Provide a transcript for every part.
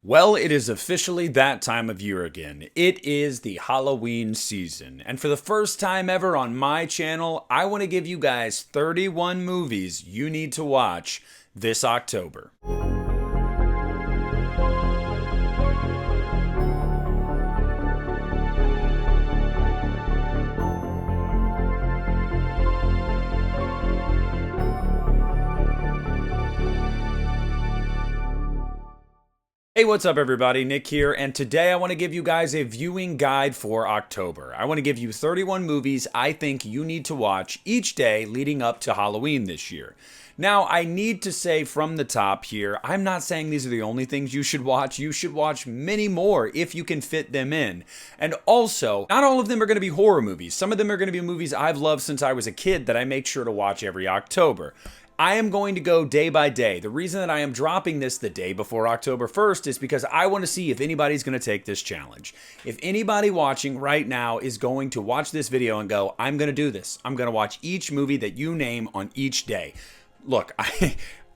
Well, it is officially that time of year again. It is the Halloween season. And for the first time ever on my channel, I want to give you guys 31 movies you need to watch this October. Hey, what's up everybody? Nick here, and today I want to give you guys a viewing guide for October. I want to give you 31 movies I think you need to watch each day leading up to Halloween this year. Now, I need to say from the top here, I'm not saying these are the only things you should watch. You should watch many more if you can fit them in. And also, not all of them are going to be horror movies. Some of them are going to be movies I've loved since I was a kid that I make sure to watch every October. I am going to go day by day. The reason that I am dropping this the day before October 1st is because I want to see if anybody's going to take this challenge. If anybody watching right now is going to watch this video and go, I'm going to do this. I'm going to watch each movie that you name on each day. Look,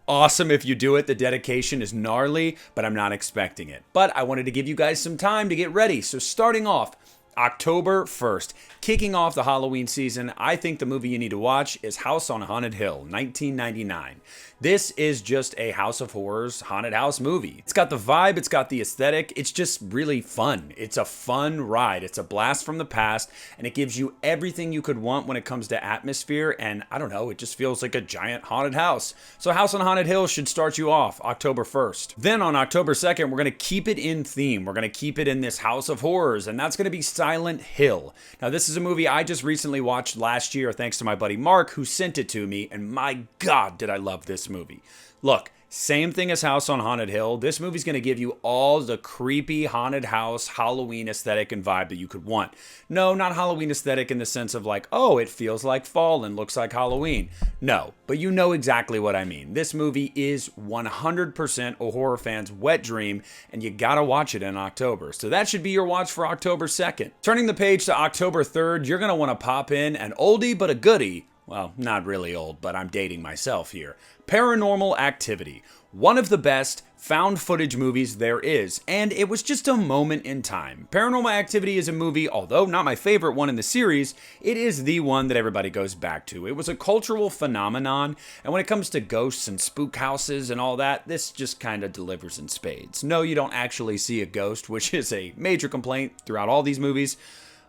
awesome if you do it. The dedication is gnarly, but I'm not expecting it. But I wanted to give you guys some time to get ready. So starting off, October 1st, kicking off the Halloween season, I think the movie you need to watch is House on Haunted Hill, 1999. This is just a House of Horrors haunted house movie. It's got the vibe, it's got the aesthetic, it's just really fun. It's a fun ride. It's a blast from the past, and it gives you everything you could want when it comes to atmosphere, and I don't know, it just feels like a giant haunted house. So House on Haunted Hill should start you off October 1st. Then on October 2nd, we're going to keep it in theme. We're going to keep it in this House of Horrors, and that's going to be Silent Hill. Now, this is a movie I just recently watched last year thanks to my buddy Mark, who sent it to me, and my God, did I love this movie. Look, same thing as House on Haunted Hill. This movie's going to give you all the creepy haunted house Halloween aesthetic and vibe that you could want. No, not Halloween aesthetic in the sense of like, oh, it feels like fall and looks like Halloween. No, but you know exactly what I mean. This movie is 100% a horror fan's wet dream, and you gotta watch it in October. So that should be your watch for October 2nd. Turning the page to October 3rd, you're gonna want to pop in an oldie but a goodie. Well, not really old, but I'm dating myself here. Paranormal Activity. One of the best found footage movies there is, and it was just a moment in time. Paranormal Activity is a movie, although not my favorite one in the series, it is the one that everybody goes back to. It was a cultural phenomenon, and when it comes to ghosts and spook houses and all that, this just kind of delivers in spades. No, you don't actually see a ghost, which is a major complaint throughout all these movies,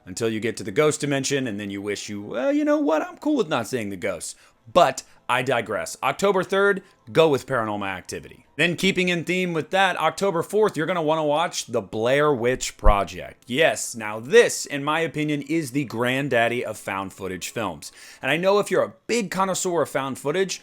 until you get to the ghost dimension, and then you wish you, well, you know what, I'm cool with not seeing the ghosts. But I digress. October 3rd, go with Paranormal Activity. Then keeping in theme with that, October 4th, you're going to want to watch The Blair Witch Project. Yes, now this, in my opinion, is the granddaddy of found footage films. And I know if you're a big connoisseur of found footage,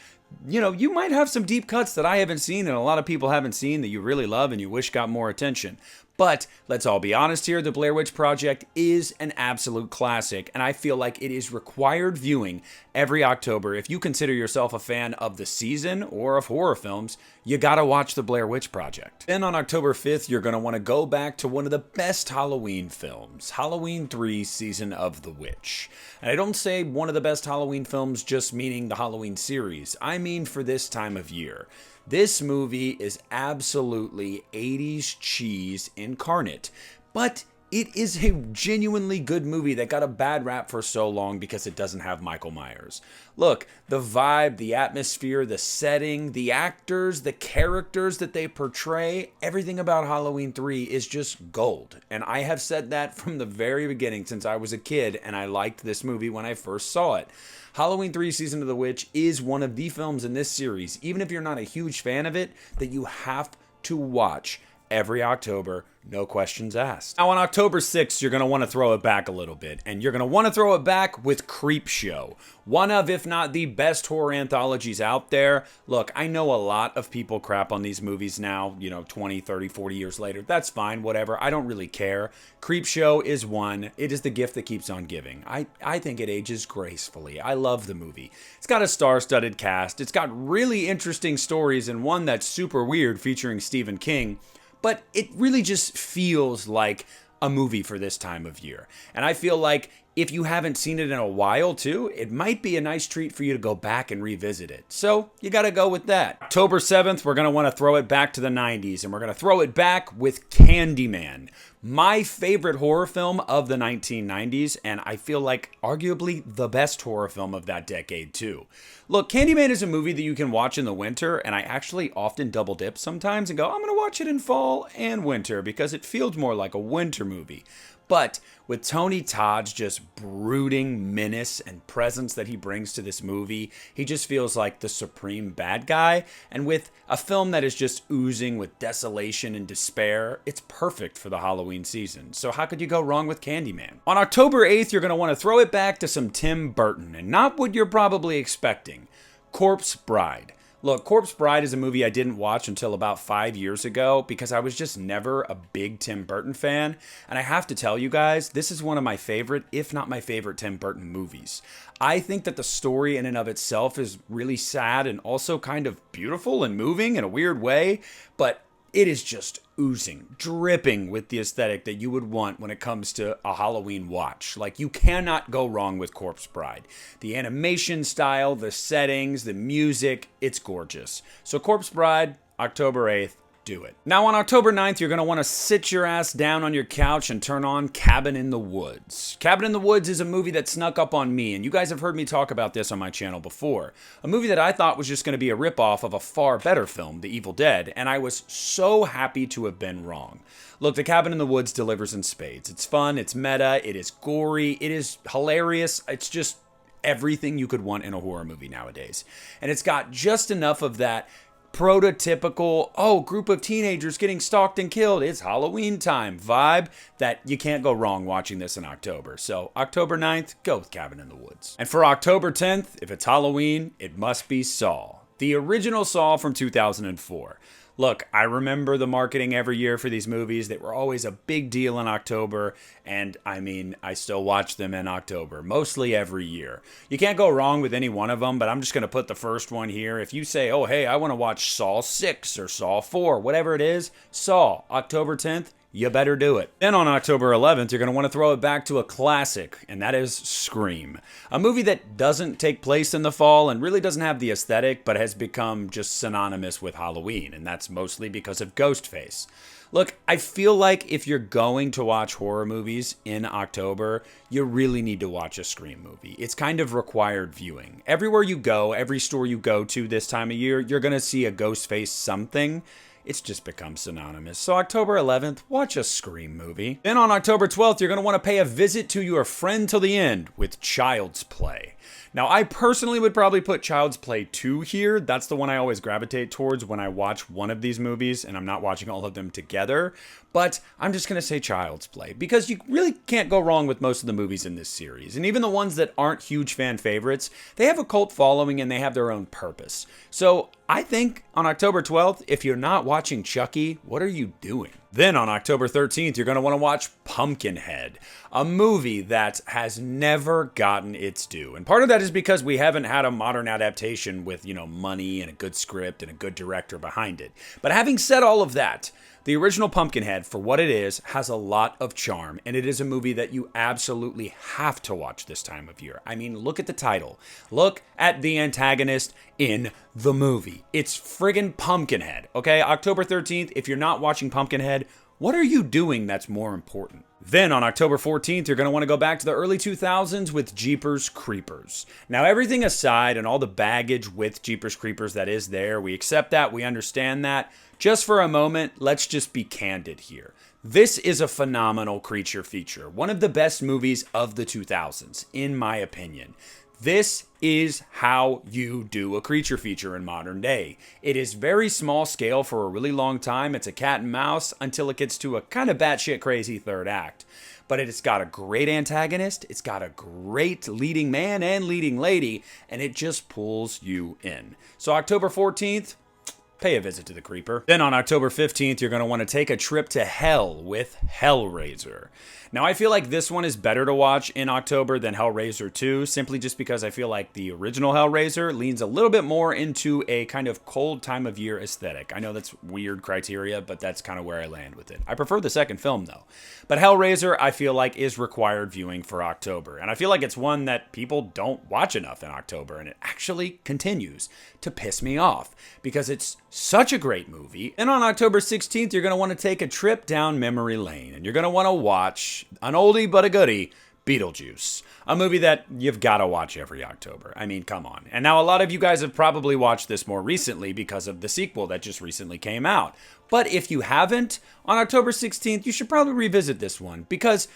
you know, you might have some deep cuts that I haven't seen and a lot of people haven't seen that you really love and you wish got more attention. But let's all be honest here, The Blair Witch Project is an absolute classic, and I feel like it is required viewing every October. If you consider yourself a fan of the season or of horror films, you gotta watch The Blair Witch Project. Then on October 5th, you're gonna wanna go back to one of the best Halloween films, Halloween 3: Season of the Witch. And I don't say one of the best Halloween films just meaning the Halloween series, I mean for this time of year. This movie is absolutely 80s cheese incarnate, but it is a genuinely good movie that got a bad rap for so long because it doesn't have Michael Myers. Look, the vibe, the atmosphere, the setting, the actors, the characters that they portray, everything about Halloween 3 is just gold. And I have said that from the very beginning since I was a kid, and I liked this movie when I first saw it. Halloween 3: Season of the Witch is one of the films in this series, even if you're not a huge fan of it, that you have to watch every October, no questions asked. Now on October 6th, you're going to want to throw it back a little bit, and you're going to want to throw it back with Creepshow. One of, if not the best horror anthologies out there. Look, I know a lot of people crap on these movies now, 20, 30, 40 years later. That's fine, whatever. I don't really care. Creepshow is one. It is the gift that keeps on giving. I think it ages gracefully. I love the movie. It's got a star-studded cast. It's got really interesting stories, and one that's super weird featuring Stephen King. But it really just feels like a movie for this time of year. And I feel like if you haven't seen it in a while too, it might be a nice treat for you to go back and revisit it. So you got to go with that. October 7th, we're going to want to throw it back to the 90s, and we're going to throw it back with Candyman, my favorite horror film of the 1990s, and I feel like arguably the best horror film of that decade too. Look, Candyman is a movie that you can watch in the winter, and I actually often double dip sometimes and go, I'm going to watch it in fall and winter because it feels more like a winter movie. But with Tony Todd's just brooding menace and presence that he brings to this movie, he just feels like the supreme bad guy. And with a film that is just oozing with desolation and despair, it's perfect for the Halloween season. So how could you go wrong with Candyman? On October 8th, you're going to want to throw it back to some Tim Burton, and not what you're probably expecting. Corpse Bride. Look, Corpse Bride is a movie I didn't watch until about 5 years ago because I was just never a big Tim Burton fan. And I have to tell you guys, this is one of my favorite, if not my favorite, Tim Burton movies. I think that the story in and of itself is really sad and also kind of beautiful and moving in a weird way, but it is just oozing, dripping with the aesthetic that you would want when it comes to a Halloween watch. Like, you cannot go wrong with Corpse Bride. The animation style, the settings, the music, it's gorgeous. So Corpse Bride, October 8th, do it. Now on October 9th, you're going to want to sit your ass down on your couch and turn on Cabin in the Woods. Cabin in the Woods is a movie that snuck up on me, and you guys have heard me talk about this on my channel before. A movie that I thought was just going to be a ripoff of a far better film, The Evil Dead, and I was so happy to have been wrong. Look, The Cabin in the Woods delivers in spades. It's fun, it's meta, it is gory, it is hilarious, it's just everything you could want in a horror movie nowadays. And it's got just enough of that prototypical, group of teenagers getting stalked and killed, it's Halloween time vibe that you can't go wrong watching this in October. So October 9th, go with Cabin in the Woods. And for October 10th, if it's Halloween, it must be Saw. The original Saw from 2004. Look, I remember the marketing every year for these movies. They were always a big deal in October, and I mean, I still watch them in October, mostly every year. You can't go wrong with any one of them, but I'm just going to put the first one here. If you say, oh, hey, I want to watch Saw 6 or Saw 4, whatever it is, Saw, October 10th, you better do it. Then on October 11th, you're going to want to throw it back to a classic, and that is Scream. A movie that doesn't take place in the fall and really doesn't have the aesthetic, but has become just synonymous with Halloween, and that's mostly because of Ghostface. Look, I feel like if you're going to watch horror movies in October, you really need to watch a Scream movie. It's kind of required viewing. Everywhere you go, every store you go to this time of year, you're going to see a Ghostface something. It's just become synonymous. So October 11th, watch a Scream movie. Then on October 12th, you're going to want to pay a visit to your friend till the end with Child's Play. Now, I personally would probably put Child's Play 2 here. That's the one I always gravitate towards when I watch one of these movies, and I'm not watching all of them together. But I'm just going to say Child's Play, because you really can't go wrong with most of the movies in this series. And even the ones that aren't huge fan favorites, they have a cult following and they have their own purpose. So I think on October 12th, if you're not watching Chucky, what are you doing? Then on October 13th, you're going to want to watch Pumpkinhead, a movie that has never gotten its due. And part of that is because we haven't had a modern adaptation with, money and a good script and a good director behind it. But having said all of that, the original Pumpkinhead, for what it is, has a lot of charm, and it is a movie that you absolutely have to watch this time of year. I mean, look at the title. Look at the antagonist in the movie. It's friggin' Pumpkinhead, okay? October 13th, if you're not watching Pumpkinhead, what are you doing that's more important? Then on October 14th, you're going to want to go back to the early 2000s with Jeepers Creepers. Now, everything aside and all the baggage with Jeepers Creepers that is there, we accept that, we understand that. Just for a moment, let's just be candid here. This is a phenomenal creature feature, one of the best movies of the 2000s, in my opinion. This is how you do a creature feature in modern day. It is very small scale for a really long time. It's a cat and mouse until it gets to a kind of batshit crazy third act. But it's got a great antagonist, it's got a great leading man and leading lady, and it just pulls you in. So October 14th, pay a visit to the Creeper. Then on October 15th, you're going to want to take a trip to hell with Hellraiser. Now, I feel like this one is better to watch in October than Hellraiser 2, simply just because I feel like the original Hellraiser leans a little bit more into a kind of cold time of year aesthetic. I know that's weird criteria, but that's kind of where I land with it. I prefer the second film, though. But Hellraiser, I feel like, is required viewing for October. And I feel like it's one that people don't watch enough in October, and it actually continues to piss me off because it's such a great movie. And on October 16th, you're going to want to take a trip down memory lane, and you're going to want to watch an oldie but a goodie, Beetlejuice, a movie that you've got to watch every October. I mean, come on. And now a lot of you guys have probably watched this more recently because of the sequel that just recently came out. But if you haven't, on October 16th, you should probably revisit this one because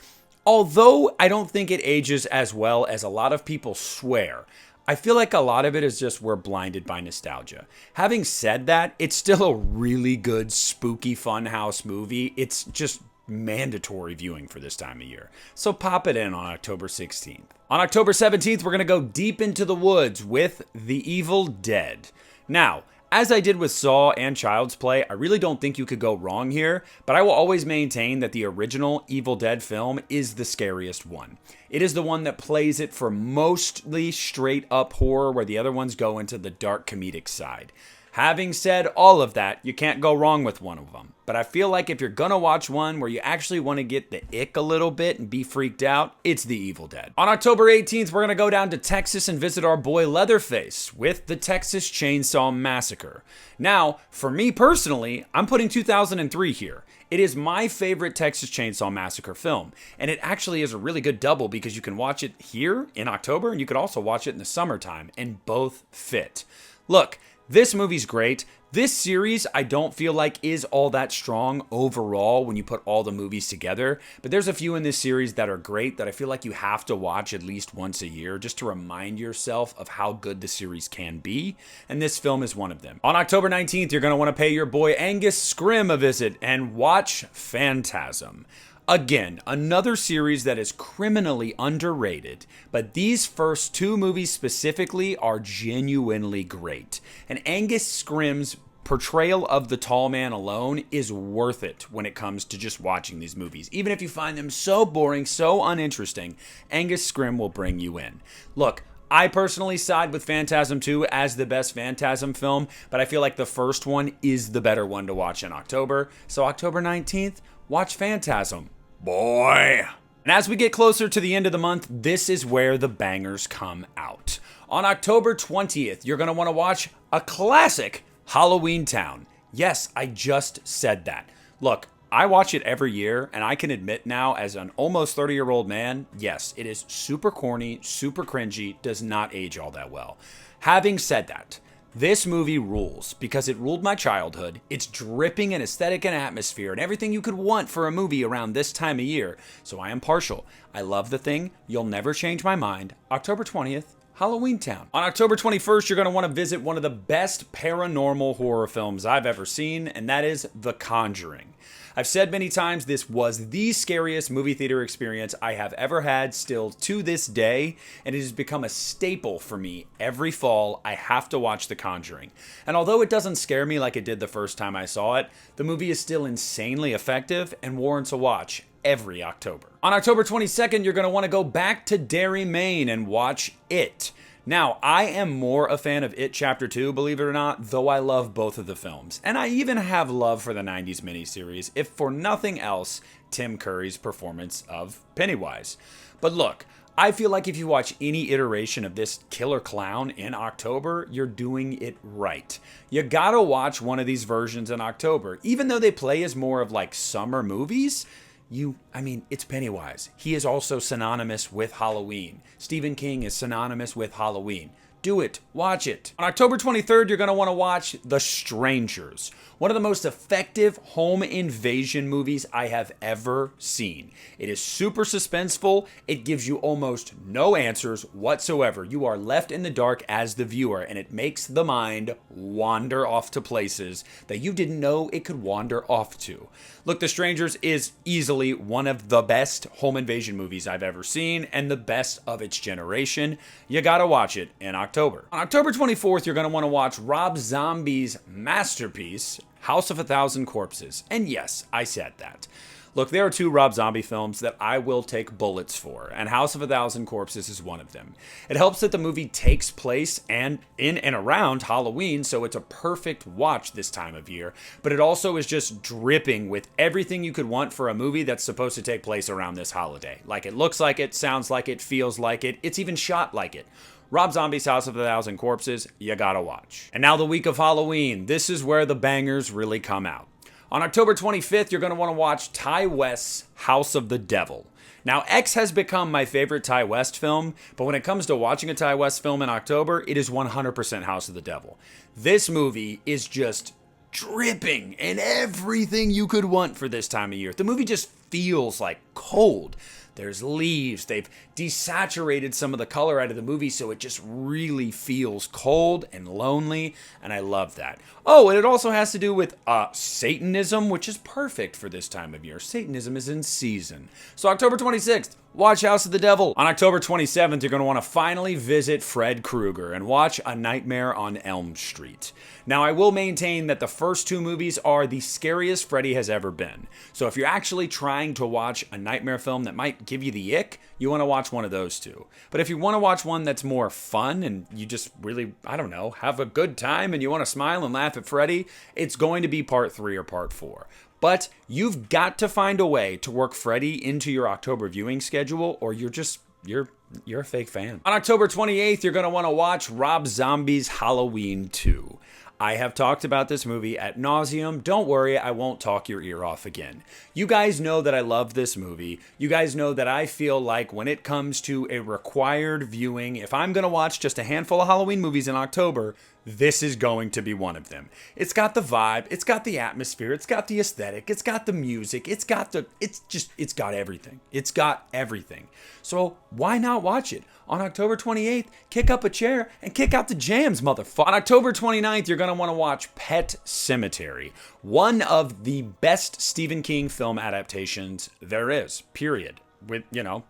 although I don't think it ages as well as a lot of people swear, I feel like a lot of it is just we're blinded by nostalgia. Having said that, it's still a really good, spooky, funhouse movie. It's just mandatory viewing for this time of year. So pop it in on October 16th. On October 17th, we're going to go deep into the woods with The Evil Dead. Now, as I did with Saw and Child's Play, I really don't think you could go wrong here, but I will always maintain that the original Evil Dead film is the scariest one. It is the one that plays it for mostly straight up horror, where the other ones go into the dark comedic side. Having said all of that, you can't go wrong with one of them. But I feel like if you're gonna watch one where you actually want to get the ick a little bit and be freaked out, it's The Evil Dead. On October 18th, we're gonna go down to Texas and visit our boy Leatherface with the Texas Chainsaw Massacre. Now, for me personally, I'm putting 2003 here. It is my favorite Texas Chainsaw Massacre film, and it actually is a really good double because you can watch it here in October and you could also watch it in the summertime, and both fit. Look, this movie's great. This series, I don't feel like is all that strong overall when you put all the movies together, but there's a few in this series that are great that I feel like you have to watch at least once a year just to remind yourself of how good the series can be, and this film is one of them. On October 19th, you're going to want to pay your boy Angus Scrimm a visit and watch Phantasm. Again, another series that is criminally underrated, but these first two movies specifically are genuinely great. And Angus Scrimm's portrayal of the tall man alone is worth it when it comes to just watching these movies. Even if you find them so boring, so uninteresting, Angus Scrimm will bring you in. Look, I personally side with Phantasm 2 as the best Phantasm film, but I feel like the first one is the better one to watch in October. So October 19th, watch Phantasm. Boy. And as we get closer to the end of the month, this is where the bangers come out. On October 20th, you're going to want to watch a classic, Halloween Town. Yes, I just said that. Look, I watch it every year, and I can admit now, as an almost 30-year-old man, yes, it is super corny, super cringy, does not age all that well. Having said that, this movie rules because it ruled my childhood. It's dripping in aesthetic and atmosphere and everything you could want for a movie around this time of year. So I am partial. I love the thing. You'll never change my mind. October 20th, Halloween Town. On October 21st, you're going to want to visit one of the best paranormal horror films I've ever seen, and that is The Conjuring. I've said many times this was the scariest movie theater experience I have ever had, still to this day, and it has become a staple for me. Every fall, I have to watch The Conjuring. And although it doesn't scare me like it did the first time I saw it, the movie is still insanely effective and warrants a watch every October. On October 22nd, you're going to want to go back to Derry, Maine and watch It. Now, I am more a fan of It Chapter 2, believe it or not, though I love both of the films. And I even have love for the 90s miniseries, if for nothing else, Tim Curry's performance of Pennywise. But look, I feel like if you watch any iteration of this killer clown in October, you're doing it right. You gotta watch one of these versions in October. Even though they play as more of like summer movies, it's Pennywise. He is also synonymous with Halloween. Stephen King is synonymous with Halloween. Do it. Watch it. On October 23rd, you're going to want to watch The Strangers, one of the most effective home invasion movies I have ever seen. It is super suspenseful. It gives you almost no answers whatsoever. You are left in the dark as the viewer, and it makes the mind wander off to places that you didn't know it could wander off to. Look, The Strangers is easily one of the best home invasion movies I've ever seen and the best of its generation. You gotta watch it in October. October. On October 24th, you're going to want to watch Rob Zombie's masterpiece, House of a Thousand Corpses. And yes, I said that. Look, there are two Rob Zombie films that I will take bullets for, and House of a Thousand Corpses is one of them. It helps that the movie takes place in and around Halloween, so it's a perfect watch this time of year, but it also is just dripping with everything you could want for a movie that's supposed to take place around this holiday. Like, it looks like it, sounds like it, feels like it, it's even shot like it. Rob Zombie's House of a Thousand Corpses, you gotta watch. And now the week of Halloween, this is where the bangers really come out. On October 25th, you're going to want to watch Ti West's House of the Devil. Now, X has become my favorite Ti West film, but when it comes to watching a Ti West film in October, it is 100% House of the Devil. This movie is just dripping in everything you could want for this time of year. The movie just feels like cold. There's leaves. They've desaturated some of the color out of the movie, so it just really feels cold and lonely, and I love that. Oh, and it also has to do with Satanism, which is perfect for this time of year. Satanism is in season. So October 26th, watch House of the Devil. On October 27th, you're going to want to finally visit Fred Krueger and watch A Nightmare on Elm Street. Now, I will maintain that the first two movies are the scariest Freddy has ever been. So if you're actually trying to watch a nightmare film that might give you the ick, you want to watch one of those two. But if you want to watch one that's more fun and you just really, I don't know, have a good time and you want to smile and laugh at Freddy, it's going to be part 3 or part 4. But you've got to find a way to work Freddy into your October viewing schedule, or you're a fake fan. On October 28th, you're going to want to watch Rob Zombie's Halloween 2. I have talked about this movie ad nauseum. Don't worry, I won't talk your ear off again. You guys know that I love this movie. You guys know that I feel like when it comes to a required viewing, if I'm going to watch just a handful of Halloween movies in October, this is going to be one of them. It's got the vibe, it's got the atmosphere, it's got the aesthetic, it's got the music, it's got everything. It's got everything. So why not watch it? On October 28th, kick up a chair and kick out the jams, motherfucker. On October 29th, you're going to want to watch Pet Sematary, one of the best Stephen King film adaptations there is, period. With,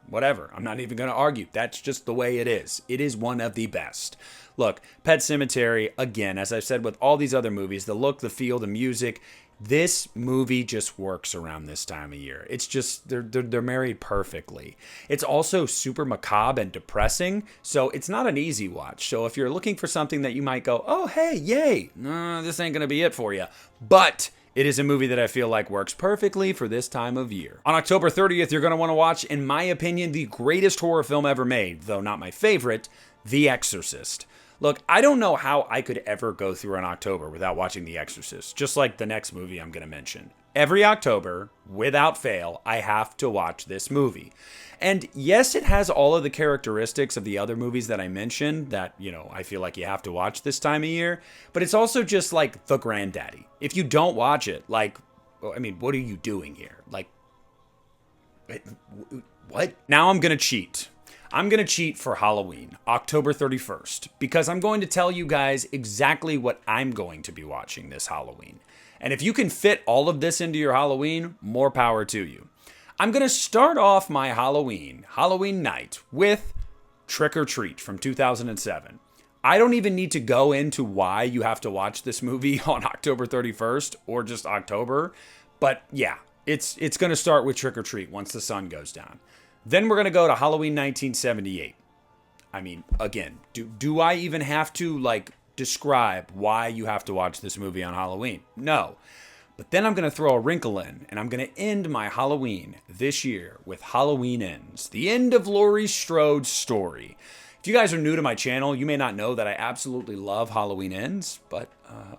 whatever. I'm not even going to argue. That's just the way it is. It is one of the best. Look, Pet Sematary, again, as I've said with all these other movies, the look, the feel, the music, this movie just works around this time of year. It's just, they're married perfectly. It's also super macabre and depressing, so it's not an easy watch. So if you're looking for something that you might go, oh, hey, yay, no, this ain't going to be it for you. But it is a movie that I feel like works perfectly for this time of year. On October 30th, you're going to want to watch, in my opinion, the greatest horror film ever made, though not my favorite, The Exorcist. Look, I don't know how I could ever go through an October without watching The Exorcist, just like the next movie I'm going to mention. Every October, without fail, I have to watch this movie. And yes, it has all of the characteristics of the other movies that I mentioned that, I feel like you have to watch this time of year, but it's also just like the granddaddy. If you don't watch it, what are you doing here? What? Now I'm going to cheat. I'm going to cheat for Halloween, October 31st, because I'm going to tell you guys exactly what I'm going to be watching this Halloween. And if you can fit all of this into your Halloween, more power to you. I'm going to start off my Halloween night, with Trick or Treat from 2007. I don't even need to go into why you have to watch this movie on October 31st or just October. But yeah, it's going to start with Trick or Treat once the sun goes down. Then we're going to go to Halloween 1978. I mean, again, do I even have to describe why you have to watch this movie on Halloween? No. But then I'm going to throw a wrinkle in, and I'm going to end my Halloween this year with Halloween Ends, the end of Laurie Strode's story. If you guys are new to my channel, you may not know that I absolutely love Halloween Ends, but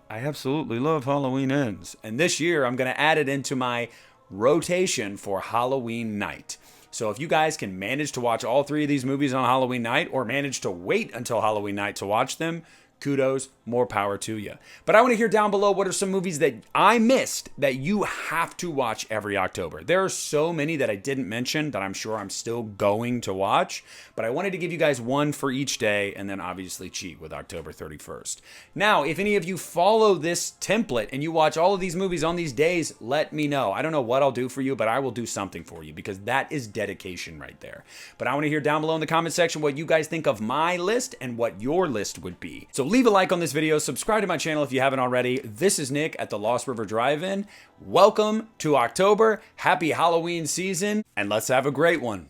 I absolutely love Halloween Ends. And this year, I'm going to add it into my rotation for Halloween night. So if you guys can manage to watch all 3 of these movies on Halloween night, or manage to wait until Halloween night to watch them, kudos, more power to you. But I want to hear down below what are some movies that I missed that you have to watch every October. There are so many that I didn't mention that I'm sure I'm still going to watch, but I wanted to give you guys one for each day and then obviously cheat with October 31st. Now, if any of you follow this template and you watch all of these movies on these days, let me know. I don't know what I'll do for you, but I will do something for you because that is dedication right there. But I want to hear down below in the comment section what you guys think of my list and what your list would be. So leave a like on this video, subscribe to my channel if you haven't already. This is Nick at the Lost River Drive-In. Welcome to October. Happy Halloween season, and let's have a great one.